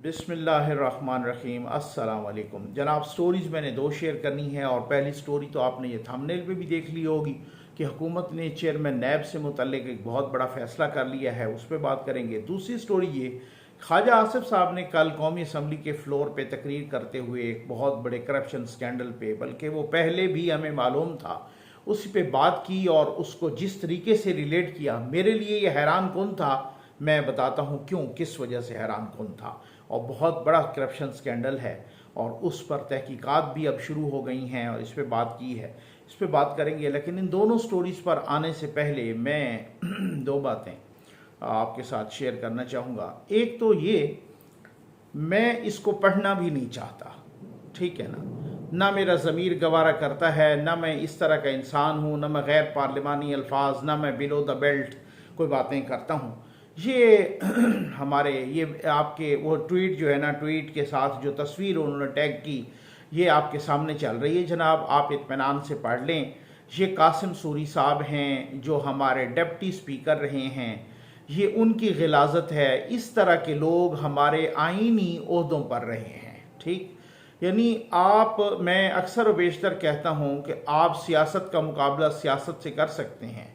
बिस्मिल्लाहिर्रहमानिर्रहीम। अस्सलाम वालेकुम जनाब। स्टोरीज़ मैंने दो शेयर करनी है और पहली स्टोरी तो आपने ये थंबनेल पे भी देख ली होगी कि हुकूमत ने चेयरमैन नैब से मुतल्लिक एक बहुत बड़ा फ़ैसला कर लिया है, उस पर बात करेंगे। दूसरी स्टोरी ये, ख्वाजा आसिफ साहब ने कल कौमी असम्बली के फ्लोर पे तकरीर करते हुए एक बहुत बड़े करप्शन स्कैंडल पे, बल्कि वो पहले भी हमें मालूम था, उसी पे बात की और उसको जिस तरीके से रिलेट किया, मेरे लिए ये हैरान कुन था। मैं बताता हूँ क्यों, किस वजह से हैरान कुन था। और बहुत बड़ा करप्शन स्कैंडल है और उस पर तहकीकात भी अब शुरू हो गई हैं और इस पर बात की है, इस पर बात करेंगे। लेकिन इन दोनों स्टोरीज़ पर आने से पहले मैं दो बातें आपके साथ शेयर करना चाहूँगा। एक तो ये, मैं इसको पढ़ना भी नहीं चाहता, ठीक है ना मेरा ज़मीर गवारा करता है, ना मैं इस तरह का इंसान हूँ, ना मैं गैर पार्लिमानी अल्फाज, ना मैं बिलो द बेल्ट कोई बातें करता हूँ। ये हमारे ये आपके वो ट्वीट जो है ना, ट्वीट के साथ जो तस्वीर उन्होंने टैग की, ये आपके सामने चल रही है जनाब, आप इत्मीनान से पढ़ लें। ये कासिम सूरी साहब हैं जो हमारे डिप्टी स्पीकर रहे हैं, ये उनकी गिलाजत है। इस तरह के लोग हमारे आईनी ओहदों पर रहे हैं, ठीक। यानी मैं अक्सर व बेशतर कहता हूँ कि आप सियासत का मुकाबला सियासत से कर सकते हैं,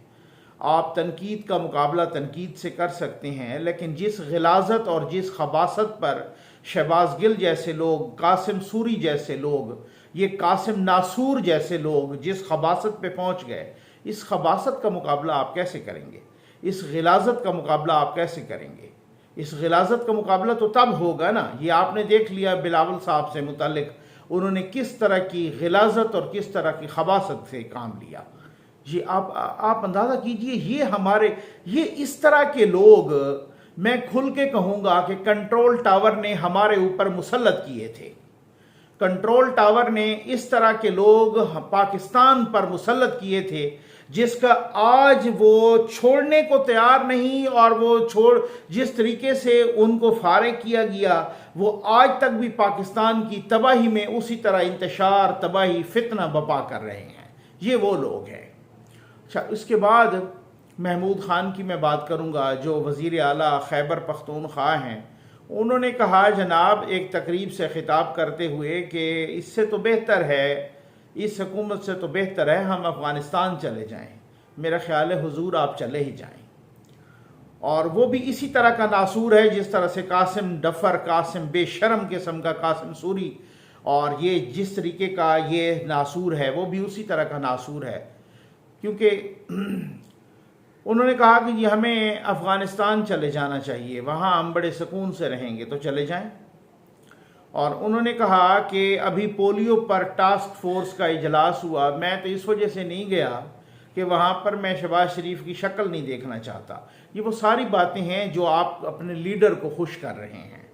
आप तनकीद का मुकाबला तनकीद से कर सकते हैं, लेकिन जिस गिलाजत और जिस खबासत पर शहबाज गिल जैसे लोग, कासिम सूरी जैसे लोग, ये कासिम नासूर जैसे लोग जिस खबासत पे पहुंच गए, इस खबासत का मुकाबला आप कैसे करेंगे? इस गिलाजत का मुकाबला आप कैसे करेंगे? इस गिलाजत का मुकाबला तो तब होगा ना, ये आपने देख लिया बिलावल साहब से मुतालिक उन्होंने किस तरह की गिलाजत और किस तरह की खबासत से काम लिया। ये आप अंदाज़ा कीजिए, ये इस तरह के लोग, मैं खुल के कहूँगा कि कंट्रोल टावर ने हमारे ऊपर मुसल्लत किए थे। कंट्रोल टावर ने इस तरह के लोग पाकिस्तान पर मुसल्लत किए थे जिसका आज वो छोड़ने को तैयार नहीं, और वो जिस तरीके से उनको फारिग किया गया, वो आज तक भी पाकिस्तान की तबाही में उसी तरह इंतशार, तबाही, फितना बपा कर रहे हैं। ये वो लोग हैं। अच्छा, उसके बाद महमूद ख़ान की मैं बात करूंगा जो वज़ीर आला खैबर पख्तूनख्वा हैं। उन्होंने कहा जनाब एक तकरीब से ख़िताब करते हुए कि इससे तो बेहतर है, इस हुकूमत से तो बेहतर है हम अफ़गानिस्तान चले जाएं। मेरा ख़्याल है हुजूर आप चले ही जाएं। और वो भी इसी तरह का नासूर है जिस तरह से कासिम डफर, कासिम बेशरम किस्म का कासिम सूरी, और ये जिस तरीके का ये नासूर है वो भी उसी तरह का नासूर है। क्योंकि उन्होंने कहा कि ये हमें अफ़गानिस्तान चले जाना चाहिए, वहाँ हम बड़े सुकून से रहेंगे, तो चले जाएं। और उन्होंने कहा कि अभी पोलियो पर टास्क फोर्स का इजलास हुआ, मैं तो इस वजह से नहीं गया कि वहाँ पर मैं शहबाज शरीफ की शक्ल नहीं देखना चाहता। ये वो सारी बातें हैं जो आप अपने लीडर को खुश कर रहे हैं।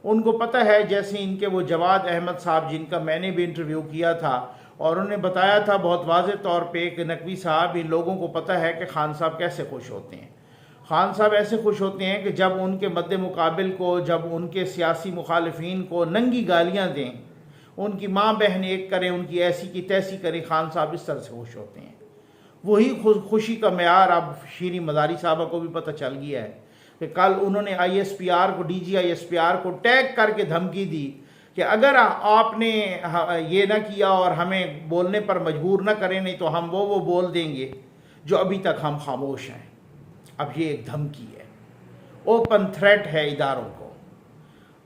उनको पता है, जैसे इनके वो जवाद अहमद साहब जिनका मैंने भी इंटरव्यू किया था, और उन्होंने बताया था बहुत वाज़ेह तौर पे कि नकवी साहब, इन लोगों को पता है कि खान साहब कैसे खुश होते हैं। खान साहब ऐसे खुश होते हैं कि जब उनके मद्दे मुकाबिल को, जब उनके सियासी मुखालिफिन को नंगी गालियाँ दें, उनकी माँ बहन एक करें, उनकी ऐसी की तैसी करें, खान साहब इस तरह से खुश होते हैं। वही खुशी का मेयार अब शीरी मदारी साहबा को भी पता चल गया है कि कल उन्होंने ISPR को, DG/ISPR को टैग करके धमकी दी कि अगर आपने ये ना किया और हमें बोलने पर मजबूर ना करें, नहीं तो हम वो बोल देंगे जो अभी तक हम खामोश हैं। अब ये एक धमकी है, ओपन थ्रेट है इदारों को।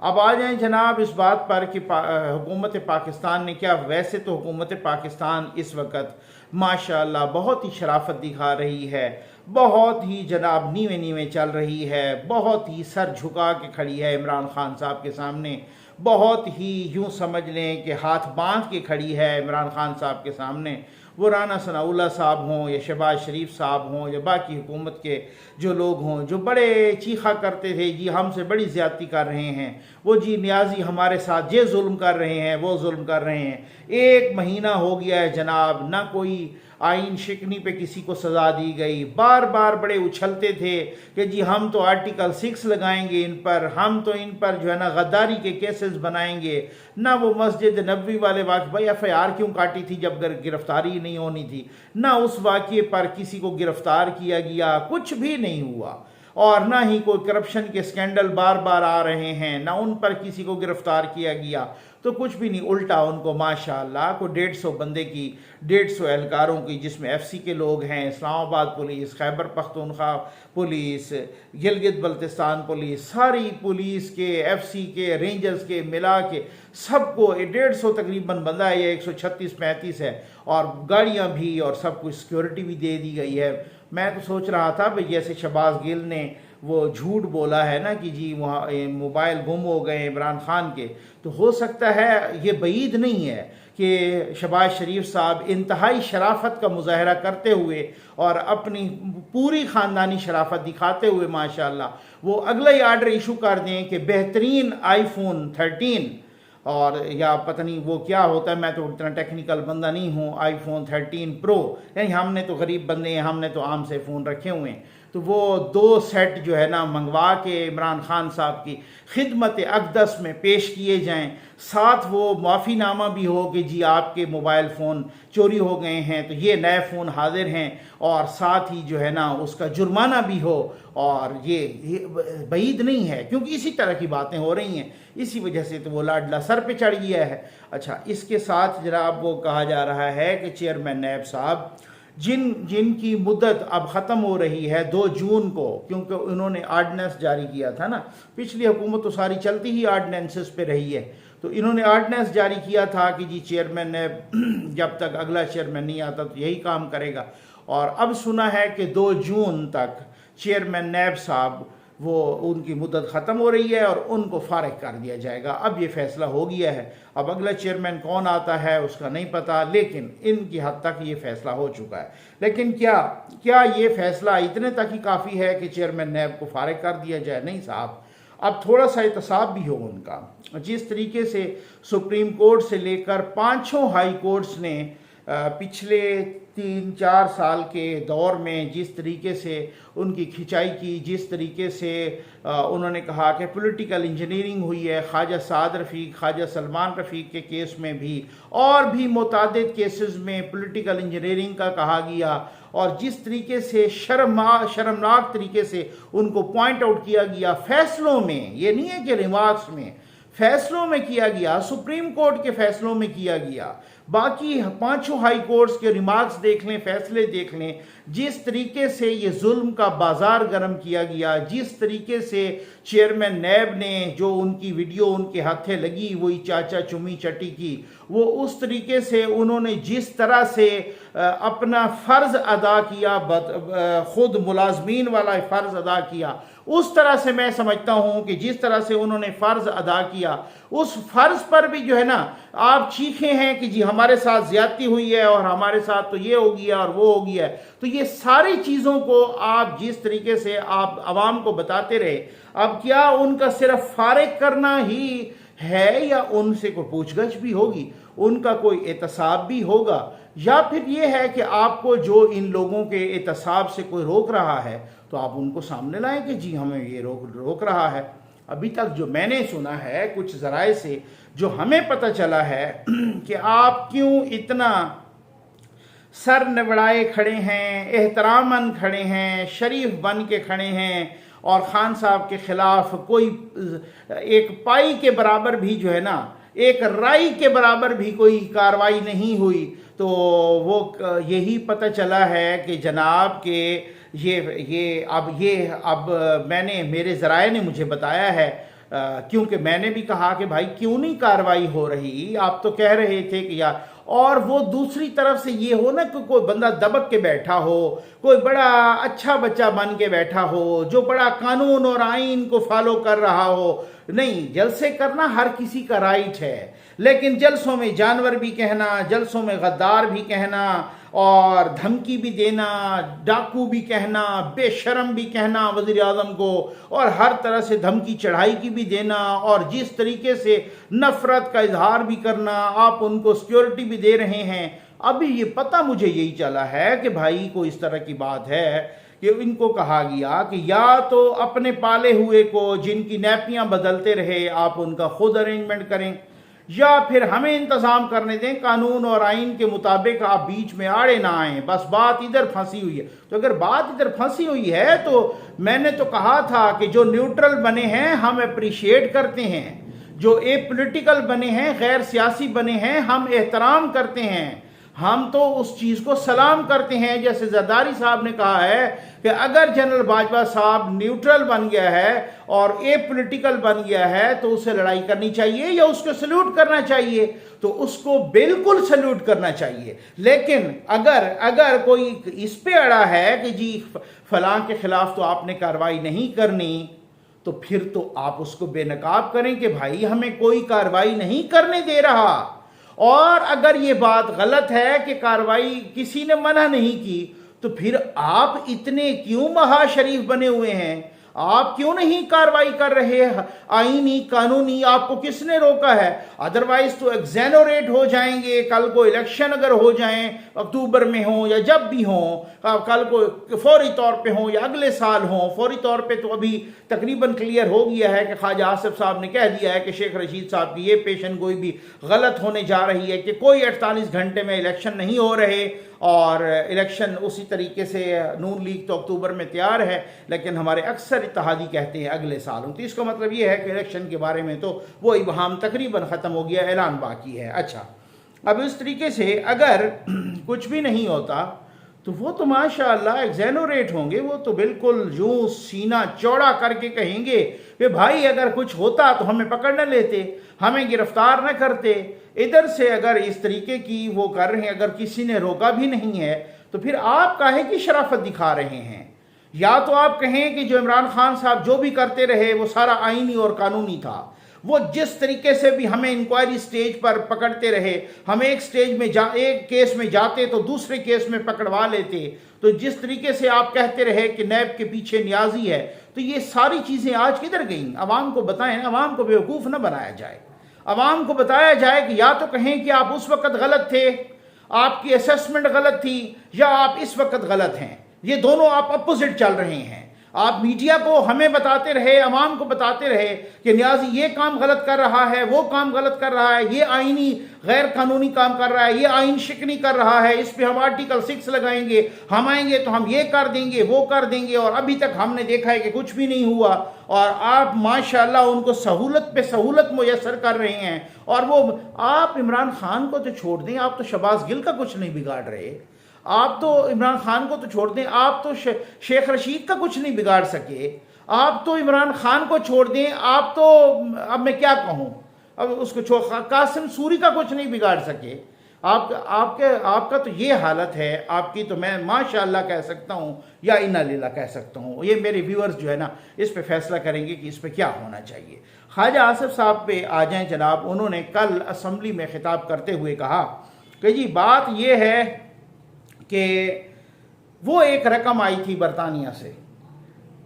अब आ जाएं जनाब इस बात पर कि हुकूमत पाकिस्तान ने क्या, वैसे तो हुकूमत पाकिस्तान इस वक्त माशाअल्लाह बहुत ही शराफत दिखा रही है, बहुत ही जनाब नीवे नीवे चल रही है, बहुत ही सर झुका के खड़ी है इमरान खान साहब के सामने, बहुत ही यूँ समझ लें कि हाथ बांध के खड़ी है इमरान खान साहब के सामने। वो राना सनाउल्लाह साहब हों या शहबाज शरीफ साहब हों या बाकी हुकूमत के जो लोग हों, जो बड़े चीखा करते थे जी हमसे बड़ी ज़्यादती कर रहे हैं, वो जी नियाजी हमारे साथ ये जुल्म कर रहे हैं, वो जुल्म कर रहे हैं। 1 महीना हो गया है जनाब, ना कोई आइन शिकनी पे किसी को सज़ा दी गई। बार बार बड़े उछलते थे कि जी हम तो आर्टिकल 6 लगाएंगे इन पर, हम तो इन पर जो है ना गद्दारी के केसेस बनाएंगे। ना वो मस्जिद नबवी वाले वाक़े, भाई FIR क्यों काटी थी जब गिरफ्तारी नहीं होनी थी? ना उस वाक़े पर किसी को गिरफ्तार किया गया, कुछ भी नहीं हुआ। और ना ही कोई करप्शन के स्कैंडल बार बार आ रहे हैं, ना उन पर किसी को गिरफ्तार किया गया, तो कुछ भी नहीं, उल्टा उनको माशाल्लाह को 150 बंदे की, 150 एहलकारों की, जिसमें एफसी के लोग हैं, Islamabad police, Khyber Pakhtunkhwa police, Gilgit Baltistan police, सारी पुलिस के, एफसी के, रेंजर्स के मिला के सबको 150 तकरीबन बंदा है, ये 136-35 है, और गाड़ियां भी और सब कुछ सिक्योरिटी भी दे दी गई है। मैं तो सोच रहा था भाई जैसे शहबाज गिल ने वो झूठ बोला है ना कि जी वहाँ मोबाइल गुम हो गए इमरान खान के, तो हो सकता है ये बईद नहीं है कि शहबाज शरीफ साहब इंतहाई शराफत का मुजाहरा करते हुए और अपनी पूरी ख़ानदानी शराफत दिखाते हुए माशाल्लाह वो अगला ही आर्डर इशू कर दें कि बेहतरीन आईफोन 13 और या पता नहीं वो क्या होता है, मैं तो इतना टेक्निकल बंदा नहीं हूँ, आईफोन 13 प्रो, यानी हमने तो गरीब बंदे हैं, हमने तो आम से फ़ोन रखे हुए हैं, तो वो 2 सेट जो है ना मंगवा के इमरान खान साहब की खिदमत अक़दस में पेश किए जाएं, साथ वो माफ़ीनामा भी हो कि जी आपके मोबाइल फ़ोन चोरी हो गए हैं तो ये नए फ़ोन हाजिर हैं, और साथ ही जो है ना उसका जुर्माना भी हो, और ये बईद नहीं है क्योंकि इसी तरह की बातें हो रही हैं, इसी वजह से तो वो लाडला सर पे चढ़ गया है। अच्छा, इसके साथ जनाब वो कहा जा रहा है कि चेयरमैन नैब साहब जिनकी मुद्दत अब ख़त्म हो रही है 2 जून को, क्योंकि उन्होंने आर्डनेंस जारी किया था ना, पिछली हुकूमत तो सारी चलती ही आर्डनेंसेस पे रही है, तो इन्होंने आर्डनेंस जारी किया था कि जी चेयरमैन ने जब तक अगला चेयरमैन नहीं आता तो यही काम करेगा, और अब सुना है कि 2 जून तक चेयरमैन नैब साहब वो उनकी मुद्दत ख़त्म हो रही है और उनको फारिग कर दिया जाएगा। अब ये फैसला हो गया है, अब अगला चेयरमैन कौन आता है उसका नहीं पता, लेकिन इनकी हद तक ये फैसला हो चुका है। लेकिन क्या ये फैसला इतने तक ही काफ़ी है कि चेयरमैन नैब को फारिग कर दिया जाए? नहीं साहब, अब थोड़ा सा एहतसाब भी हो उनका। जिस तरीके से सुप्रीम कोर्ट से लेकर 5 हाई कोर्ट्स ने पिछले 3-4 साल के दौर में जिस तरीके से उनकी खिंचाई की, जिस तरीके से उन्होंने कहा कि पॉलिटिकल इंजीनियरिंग हुई है, ख्वाजा साद रफ़ीक, ख्वाजा सलमान रफ़ीक के केस में भी और भी मुतादिद केसेस में पॉलिटिकल इंजीनियरिंग का कहा गया, और जिस तरीके से शर्मनाक तरीके से उनको पॉइंट आउट किया गया फैसलों में, ये नहीं है कि रिमार्क्स में, फैसलों में किया गया, सुप्रीम कोर्ट के फैसलों में किया गया, बाकी 5 हाई कोर्ट्स के रिमार्क्स देख लें, फैसले देख लें, जिस तरीके से ये जुल्म का बाजार गर्म किया गया, जिस तरीके से चेयरमैन नैब ने जो उनकी वीडियो उनके हाथे लगी वही चाचा चुमी चटी की, वो उस तरीके से उन्होंने जिस तरह से अपना फ़र्ज़ अदा किया, ख़ुद मुलाजमीन वाला फ़र्ज़ अदा किया, उस तरह से मैं समझता हूँ कि जिस तरह से उन्होंने फ़र्ज़ अदा किया उस फ़र्ज़ पर भी जो है ना आप चीखे हैं कि जी हमारे साथ ज़्यादती हुई है और हमारे साथ तो ये हो गया और वो हो गया है, तो ये सारी चीज़ों को आप जिस तरीके से आप आवाम को बताते रहे, अब क्या उनका सिर्फ फारिग करना ही है या उनसे कोई पूछगछ भी होगी, उनका कोई एहतसाब भी होगा, या फिर ये है कि आपको जो इन लोगों के एहतसाब से कोई रोक रहा है तो आप उनको सामने लाएं कि जी हमें ये रोक रहा है। अभी तक जो मैंने सुना है कुछ ज़राए से, जो हमें पता चला है कि आप क्यों इतना सर नबड़ाए खड़े हैं, एहतरामन खड़े हैं, शरीफ बन के खड़े हैं, और खान साहब के ख़िलाफ़ कोई एक पाई के बराबर भी जो है ना, एक राई के बराबर भी कोई कार्रवाई नहीं हुई, तो वो यही पता चला है कि जनाब के अब मैंने, मेरे ज़राए ने मुझे बताया है, क्योंकि मैंने भी कहा कि भाई क्यों नहीं कार्रवाई हो रही, आप तो कह रहे थे कि यार, और वो दूसरी तरफ से ये हो ना कि कोई बंदा दबक के बैठा हो, कोई बड़ा अच्छा बच्चा बन के बैठा हो जो बड़ा कानून और आइन को फॉलो कर रहा हो। नहीं, जलसे करना हर किसी का राइट है, लेकिन जलसों में जानवर भी कहना, जलसों में गद्दार भी कहना, और धमकी भी देना, डाकू भी कहना, बेशरम भी कहना वज़ीर आज़म को, और हर तरह से धमकी चढ़ाई की भी देना, और जिस तरीके से नफ़रत का इजहार भी करना, आप उनको सिक्योरिटी भी दे रहे हैं। अभी ये पता मुझे यही चला है कि भाई को इस तरह की बात है कि इनको कहा गया कि या तो अपने पाले हुए को जिनकी नैपियां बदलते रहे आप उनका खुद अरेंजमेंट करें, या फिर हमें इंतज़ाम करने दें, कानून और आइन के मुताबिक आप बीच में आड़े ना आए, बस बात इधर फंसी हुई है। तो अगर बात इधर फंसी हुई है तो मैंने तो कहा था कि जो न्यूट्रल बने हैं हम अप्रिशिएट करते हैं, जो ए पॉलिटिकल बने हैं, गैर सियासी बने हैं, हम एहतराम करते हैं, हम तो उस चीज़ को सलाम करते हैं। जैसे जरदारी साहब ने कहा है कि अगर जनरल बाजवा साहब न्यूट्रल बन गया है और ए पॉलिटिकल बन गया है तो उसे लड़ाई करनी चाहिए या उसको सल्यूट करना चाहिए, तो उसको बिल्कुल सल्यूट करना चाहिए। लेकिन अगर कोई इस पे अड़ा है कि जी फलां के खिलाफ तो आपने कार्रवाई नहीं करनी, तो फिर तो आप उसको बेनकाब करें कि भाई हमें कोई कार्रवाई नहीं करने दे रहा। और अगर ये बात गलत है कि कार्रवाई किसी ने मना नहीं की, तो फिर आप इतने क्यों महाशरीफ बने हुए हैं? आप क्यों नहीं कार्रवाई कर रहे? आईनी कानूनी आपको किसने रोका है? अदरवाइज तो एक्सेनोरेट हो जाएंगे। कल को इलेक्शन अगर हो जाएं, अक्टूबर में हो या जब भी हो, कल को फौरी तौर पे हो या अगले साल हो, फौरी तौर पे तो अभी तकरीबन क्लियर हो गया है कि ख्वाजा आसिफ साहब ने कह दिया है कि शेख रशीद साहब की ये पेशन गोई भी गलत होने जा रही है कि कोई 48 घंटे में इलेक्शन नहीं हो रहे और इलेक्शन उसी तरीके से नून लीग तो अक्टूबर में तैयार है, लेकिन हमारे अक्सर इत्तेहादी कहते हैं अगले साल। तो इसका मतलब ये है कि इलेक्शन के बारे में तो वो इबहाम तकरीबन ख़त्म हो गया, ऐलान बाकी है। अच्छा, अब इस तरीके से अगर कुछ भी नहीं होता तो वो तो माशाअल्लाह एक्सेनोरेट होंगे, वो तो बिल्कुल यूं सीना चौड़ा करके कहेंगे कि भाई अगर कुछ होता तो हमें पकड़ न लेते, हमें गिरफ्तार न करते। इधर से अगर इस तरीके की वो कर रहे हैं, अगर किसी ने रोका भी नहीं है तो फिर आप काहे की शराफत दिखा रहे हैं? या तो आप कहें कि जो इमरान खान साहब जो भी करते रहे वो सारा आईनी और कानूनी था, वो जिस तरीके से भी हमें इंक्वायरी स्टेज पर पकड़ते रहे, हम एक स्टेज में एक केस में जाते तो दूसरे केस में पकड़वा लेते, तो जिस तरीके से आप कहते रहे कि नैब के पीछे न्याजी है, तो ये सारी चीज़ें आज किधर गई? अवाम को बताएं, अवाम को बेवकूफ़ न बनाया जाए। अवाम को बताया जाए कि या तो कहें कि आप उस वक्त गलत थे, आपकी असेसमेंट गलत थी, या आप इस वक्त गलत हैं। ये दोनों आप अपोजिट चल रहे हैं। आप मीडिया को हमें बताते रहे, अवाम को बताते रहे कि न्याजी ये काम गलत कर रहा है, वो काम गलत कर रहा है, ये आईनी गैर कानूनी काम कर रहा है, ये आइन शिकनी कर रहा है, इस पे हम आर्टिकल 6 लगाएंगे, हम आएंगे तो हम ये कर देंगे, वो कर देंगे, और अभी तक हमने देखा है कि कुछ भी नहीं हुआ। और आप माशाल्लाह उनको सहूलत पे सहूलत मुयस्सर कर रहे हैं। और वो आप इमरान खान को तो छोड़ दें, आप तो शहबाज गिल का कुछ नहीं बिगाड़ रहे। आप तो इमरान खान को तो छोड़ दें, आप तो शेख रशीद का कुछ नहीं बिगाड़ सके। आप तो इमरान खान को छोड़ दें, आप तो अब मैं क्या कहूँ, अब उसको कासिम सूरी का कुछ नहीं बिगाड़ सके। आपका तो ये हालत है आपकी, तो मैं माशाअल्लाह कह सकता हूँ या इन्ना लिल्लाह कह सकता हूँ। ये मेरे व्यूअर्स जो है ना इस पे फैसला करेंगे कि इस पे क्या होना चाहिए। ख्वाजा आसिफ साहब पे आ जाएं जनाब। उन्होंने कल असम्बली में खिताब करते हुए कहा कि जी बात ये है कि वो एक रकम आई थी बरतानिया से,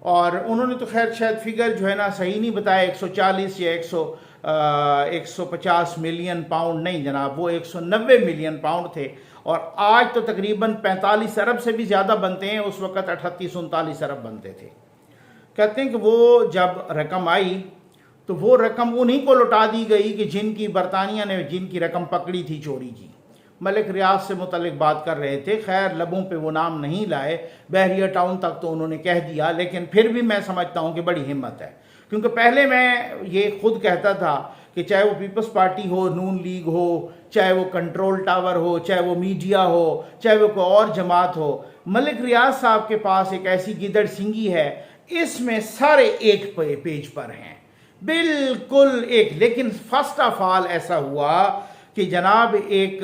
और उन्होंने तो खैर शायद फिगर जो है ना सही नहीं बताया, 140 या 150 मिलियन पाउंड नहीं जनाब, वो 190 मिलियन पाउंड थे। और आज तो तकरीबन 45 अरब से भी ज़्यादा बनते हैं, उस वक़्त 38-39 अरब बनते थे। कहते हैं कि वो जब रकम आई तो वो रकम उन्हीं को लौटा दी गई कि जिनकी बरतानिया ने जिनकी रकम पकड़ी थी चोरी की। मलिक रियाज से मुतल्लिक बात कर रहे थे, खैर लबों पे वो नाम नहीं लाए, बहरिया टाउन तक तो उन्होंने कह दिया, लेकिन फिर भी मैं समझता हूँ कि बड़ी हिम्मत है। क्योंकि पहले मैं ये खुद कहता था कि चाहे वो पीपल्स पार्टी हो, नून लीग हो, चाहे वो कंट्रोल टावर हो, चाहे वो मीडिया हो, चाहे वो कोई और जमात हो, मलिक रियाज साहब के पास एक ऐसी गिदड़ सिंगी है, इसमें सारे एक पेज पर हैं, बिल्कुल एक। लेकिन फर्स्ट ऑफ ऑल ऐसा हुआ कि जनाब एक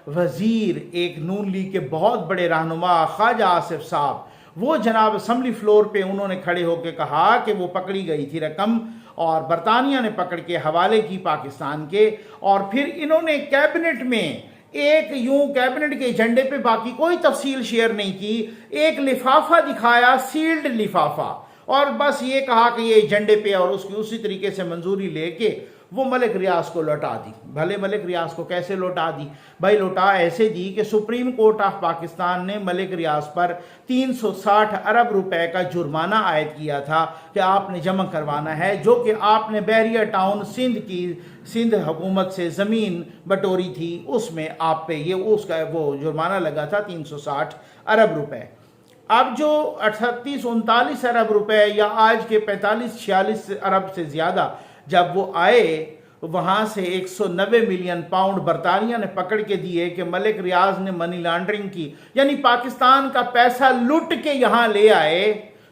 वज़ीर, एक नून लीग के बहुत बड़े रहनुमा ख्वाजा आसिफ साहब, वो जनाब असम्बली फ्लोर पे उन्होंने खड़े होकर कहा कि वो पकड़ी गई थी रकम और बरतानिया ने पकड़ के हवाले की पाकिस्तान के। और फिर इन्होंने कैबिनेट में एक यूं कैबिनेट के एजेंडे पे बाकी कोई तफसील शेयर नहीं की, एक लिफाफा दिखाया, सील्ड लिफाफा, और बस ये कहा कि ये एजेंडे पे, और उसकी उसी तरीके से मंजूरी लेके वो मलिक रियाज को लौटा दी। भले मलिक रियाज को कैसे लौटा दी भाई? लौटा ऐसे दी कि सुप्रीम कोर्ट ऑफ पाकिस्तान ने मलिक रियाज पर 360 अरब रुपए का जुर्माना आयद किया था कि आपने जमा करवाना है, जो कि आपने बहरिया टाउन सिंध हुकूमत से ज़मीन बटोरी थी, उसमें आप पे ये उसका वो जुर्माना लगा था 360 अरब रुपए। अब जो 38-39 अरब रुपए या आज के 45-46 अरब से ज़्यादा जब वो आए, वहाँ से 190 मिलियन पाउंड बरतानिया ने पकड़ के दिए कि मलिक रियाज ने मनी लॉन्ड्रिंग की, यानी पाकिस्तान का पैसा लुट के यहाँ ले आए,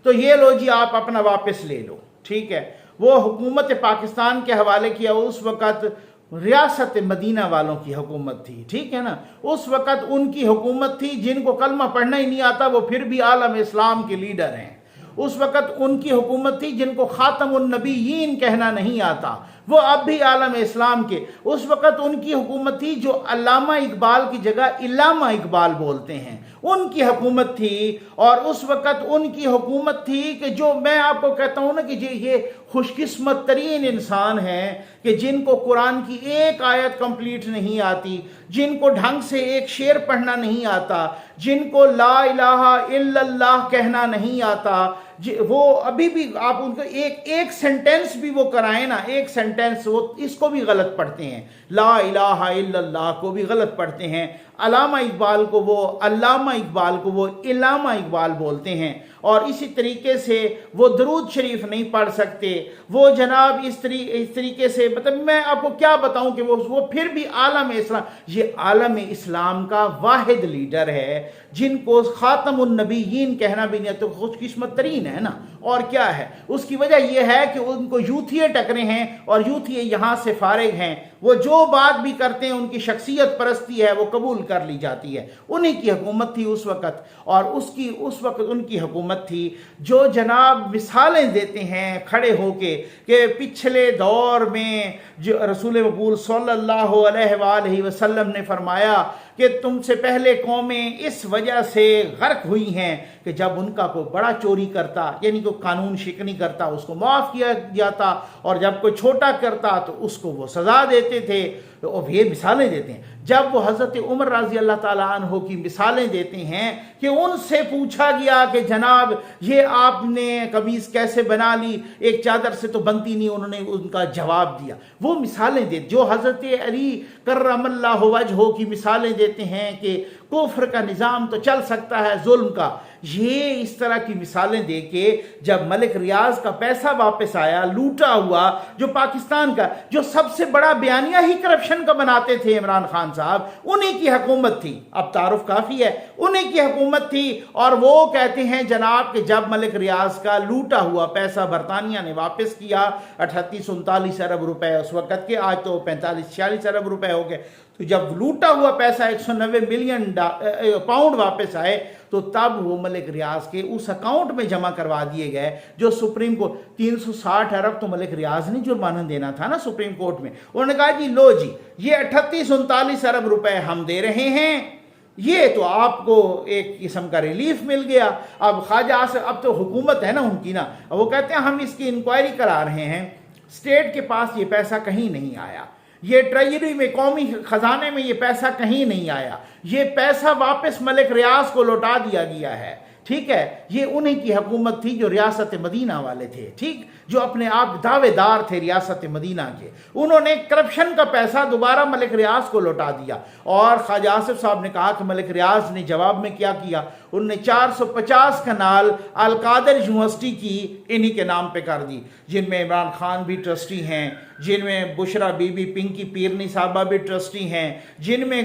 तो ये लो जी आप अपना वापस ले लो। ठीक है, वो हुकूमत पाकिस्तान के हवाले किया। उस वक़्त रियासत मदीना वालों की हुकूमत थी, ठीक है ना, उस वक़्त उनकी हुकूमत थी, जिनको कलमा पढ़ना ही नहीं आता वो फिर भी आलम इस्लाम के लीडर हैं। उस वक़्त उनकी हुकूमत थी जिनको खातमुन नबीयीन कहना नहीं आता, वो अब भी आलम इस्लाम के। उस वक़्त उनकी हुकूमत थी जो अल्लामा इकबाल की जगह इल्लामा इकबाल बोलते हैं, उनकी हुकूमत थी। और उस वक़्त उनकी हुकूमत थी कि जो मैं आपको कहता हूँ ना कि ये खुशकिस्मत तरीन इंसान हैं कि जिनको कुरान की एक आयत कंप्लीट नहीं आती, जिनको ढंग से एक शेर पढ़ना नहीं आता, जिनको ला इलाहा इल्लल्लाह कहना नहीं आता, वो अभी भी आप उनको एक सेंटेंस भी वो कराएं ना, एक सेंटेंस, वो इसको भी गलत पढ़ते हैं, ला इलाहा इल्लल्लाह को भी गलत पढ़ते हैं। अल्लामा इकबाल को वो अल्लामा इकबाल को वो इल्लामा इकबाल बोलते हैं। और इसी तरीके से वो दरूद शरीफ नहीं पढ़ सकते, वो जनाब इस तरीके से, मतलब मैं आपको क्या बताऊं कि वो फिर भी आलम इस्लाम, ये आलम इस्लाम का वाहिद लीडर है जिनको खातमुन नबीयीन कहना भी नहीं, तो खुशकिस्मत तरीन है ना। और क्या है उसकी वजह यह है कि उनको यूथिये टकरे हैं और यूथिये यहाँ से फारिग हैं, वो जो बात भी करते हैं उनकी शख्सियत परस्ती है, वो कबूल कर ली जाती है। उन्हीं की हुकूमत थी उस वक़्त, और उस वक़्त उनकी हुकूमत थी जो जनाब मिसालें देते हैं खड़े होके कि पिछले दौर में जो रसूल मकबूल सल्लल्लाहु अलैहि वसल्लम ने फरमाया कि तुमसे पहले कौमें इस वजह से गर्क हुई हैं कि जब उनका कोई बड़ा चोरी करता, यानी कोई कानून शिकनी करता, उसको माफ़ किया जाता, और जब कोई छोटा करता तो उसको वो सज़ा देते थे। और ये मिसालें देते हैं। जब वो हज़रत उमर रज़ी अल्लाह ताला अन्हो की मिसालें देते हैं कि उनसे पूछा गया कि जनाब ये आपने कमीज़ कैसे बना ली, एक चादर से तो बनती नहीं, उन्होंने उनका जवाब दिया। वो मिसालें दे जो हज़रत अली कर्रमल्लाहु वजहू की मिसालें देते हैं कि कुफ्र का निज़ाम तो चल सकता है जुल्म का। ये इस तरह की मिसालें दे के जब मलिक रियाज का पैसा वापस आया लूटा हुआ, जो पाकिस्तान का जो सबसे बड़ा बयानिया ही करप्शन का बनाते थे इमरान खान साहब, उन्हीं की हुकूमत थी। अब तारुफ काफ़ी है, उन्हीं की हुकूमत थी। और वो कहते हैं जनाब कि जब मलिक रियाज का लूटा हुआ पैसा बरतानिया ने वापस किया 38-39 अरब रुपए उस वक़्त के, आज तो 45-46 अरब रुपए हो गए, तो जब लूटा हुआ पैसा 190 मिलियन पाउंड वापस आए तो तब वो मलिक रियाज के उस अकाउंट में जमा करवा दिए गए जो सुप्रीम कोर्ट 360 अरब तो मलिक रियाज ने जुर्माना देना था ना सुप्रीम कोर्ट में। उन्होंने कहा जी लो जी ये 38-39 अरब रुपए हम दे रहे हैं, ये तो आपको एक किस्म का रिलीफ मिल गया। अब ख्वाजा से अब तो हुकूमत है ना उनकी ना, अब वो कहते हैं हम इसकी इंक्वायरी करा रहे हैं, स्टेट के पास ये पैसा कहीं नहीं आया, ये ट्रेजरी में कौमी खजाने में ये पैसा कहीं नहीं आया, ये पैसा वापस मलिक रियाज को लौटा दिया गया है। ठीक है, ये उन्हीं की हुकूमत थी जो रियासत मदीना वाले थे, ठीक, जो अपने आप दावेदार थे रियासत मदीना के। उन्होंने करप्शन का पैसा दोबारा मलिक रियाज को लौटा दिया। और ख्वाजा आसिफ साहब ने कहा कि मलिक रियाज ने जवाब में क्या किया, उन्होंने 450 कनाल अलकादर यूनिवर्सिटी की इन्हीं के नाम पे कर दी, जिनमें इमरान खान भी ट्रस्टी हैं, जिनमें बुशरा बीबी पिंकी पीरनी साहबा भी ट्रस्टी हैं, जिनमें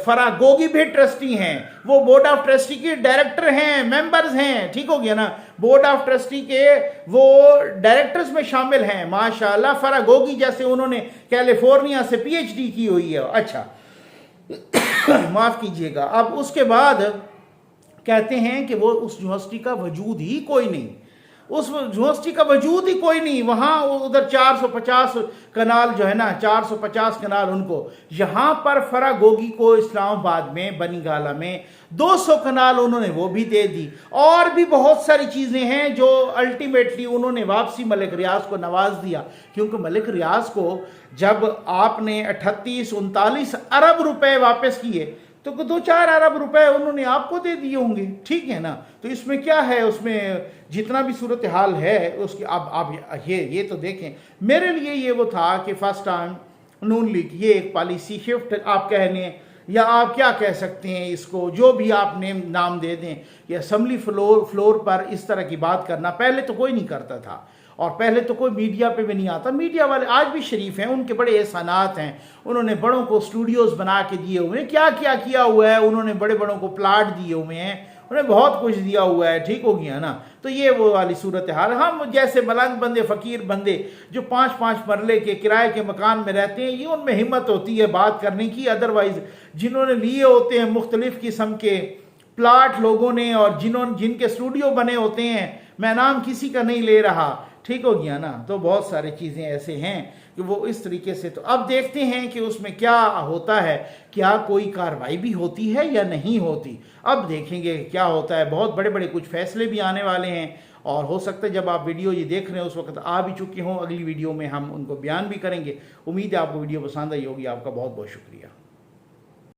फरा गोगी भी ट्रस्टी हैं, वो बोर्ड ऑफ ट्रस्टी के डायरेक्टर हैं, मेंबर्स हैं। ठीक हो गया ना, बोर्ड ऑफ ट्रस्टी के वो डायरेक्टर्स में शामिल हैं। माशाल्लाह फरा गोगी जैसे उन्होंने कैलिफोर्निया से पीएचडी की हुई है। अच्छा माफ़ कीजिएगा। अब उसके बाद कहते हैं कि वो उस यूनिवर्सिटी का वजूद ही कोई नहीं, उस यूनिवर्सिटी का वजूद ही कोई नहीं, वहाँ उधर 450 कनाल जो है ना, 450 कनाल उनको, यहाँ पर फरागोगी को इस्लामाबाद में बनीगाला में 200 कनाल उन्होंने वो भी दे दी। और भी बहुत सारी चीज़ें हैं जो अल्टीमेटली उन्होंने वापसी मलिक रियाज को नवाज दिया, क्योंकि मलिक रियाज को जब आपने 38-39 अरब रुपए वापस किए तो 2-4 अरब रुपए उन्होंने आपको दे दिए होंगे, ठीक है ना। तो इसमें क्या है, उसमें जितना भी सूरत हाल है उसकी आप ये तो देखें। मेरे लिए ये वो था कि फर्स्ट टाइम नून लीग ये एक पॉलिसी शिफ्ट आप कहने, या आप क्या कह सकते हैं इसको, जो भी आप नाम दे दें, कि असेंबली फ्लोर पर इस तरह की बात करना पहले तो कोई नहीं करता था, और पहले तो कोई मीडिया पे भी नहीं आता। मीडिया वाले आज भी शरीफ हैं, उनके बड़े एहसानात हैं, उन्होंने बड़ों को स्टूडियोज़ बना के दिए हुए हैं, क्या क्या किया हुआ है, उन्होंने बड़े बड़ों को प्लाट दिए हुए हैं, उन्हें बहुत कुछ दिया हुआ है, ठीक हो गया ना। तो ये वो वाली सूरत हाल। हम जैसे मलंग बंदे, फ़कीर बंदे जो 5-5 मरले के किराए के मकान में रहते हैं, ये उनमें हिम्मत होती है बात करने की। अदरवाइज़ जिन्होंने लिए होते हैं मुख्तलिफ़ किस्म के प्लाट लोगों ने, और जिनके स्टूडियो बने होते हैं, मैं नाम किसी का नहीं ले रहा, ठीक हो गया ना। तो बहुत सारी चीज़ें ऐसे हैं कि वो इस तरीके से, तो अब देखते हैं कि उसमें क्या होता है, क्या कोई कार्रवाई भी होती है या नहीं होती। अब देखेंगे क्या होता है। बहुत बड़े बड़े कुछ फैसले भी आने वाले हैं, और हो सकता है जब आप वीडियो ये देख रहे हैं उस वक्त आ भी चुके हों, अगली वीडियो में हम उनको बयान भी करेंगे। उम्मीद है आपको वीडियो पसंद आई होगी। आपका बहुत बहुत शुक्रिया।